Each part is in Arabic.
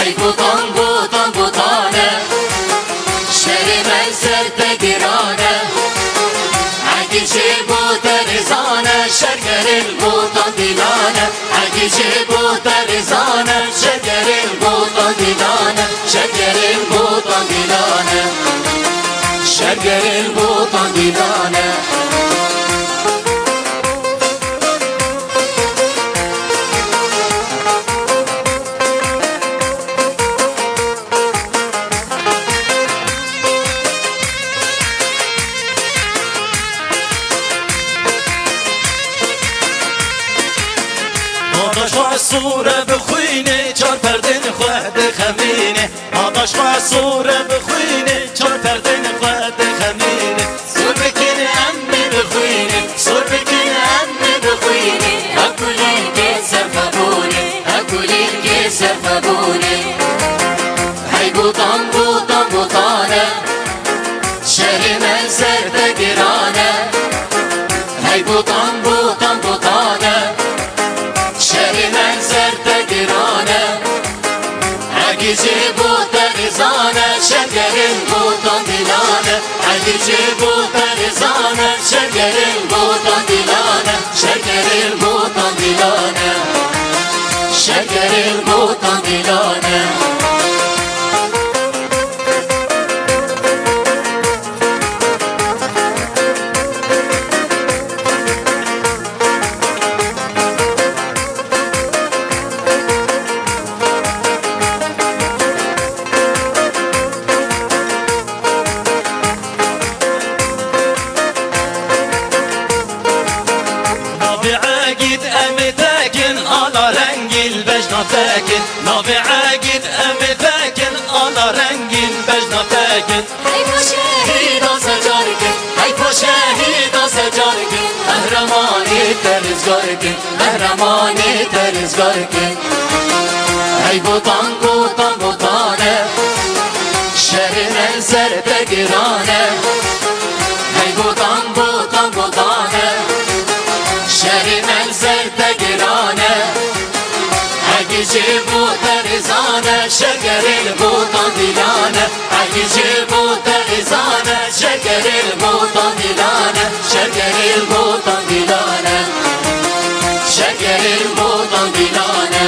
ای بوتان بوتان بوتانه شهر من سر گرانه اگه چه بوت رزانه شگر البوتان دیلانه اگه چه بوت رزانه شگر البوتان دیلانه شگر البوتان دیلانه شگر البوتان دیلانه آداش خواه سوره بخوینه چار پردن خواه خمینه آداش خواه سوره بخوینه چار پردن خواه خمینه سور بکنه امه بخوینه سور بکنه امه بخوینه اکولین که سرفبونه اکولین که سرفبونه ای بوتان بوتان بوتانه شهر من سر گرانه ای بوتان بوتان بوتانه شهر من سر گرانه اگه چه بوت رزانه شگر البوتان دیلانه اگه چه بوت رزانه شگر البوتان دیلانه شگر البوتان دیلانه شگر البوتان دیلانه بجناتاكن نافي عاقد أمتاكن على رنج البجناتاكن هيفا شهيدا سجاركن هيفا شهيدا سجاركن قهرماني ترزقاركن قهرماني ترزقاركن هي بوطان بوطان بوطانه شهر من سر تقرانه هي بوطان بوطان بوطانه شهر من سر تقرانه اگه چه بوت رزانه شگر البوتان دیلانه اگه چه بوت رزانه شگر البوتان دیلانه شگر البوتان دیلانه شگر البوتان دیلانه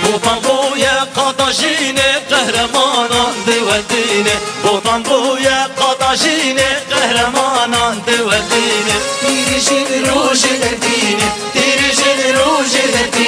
بوطان بويا قطاجيني قهرمانان دولديني بوطان بويا قطاجيني قهرمانان دولديني تيري جيل روج الديني تيري جيل روج الديني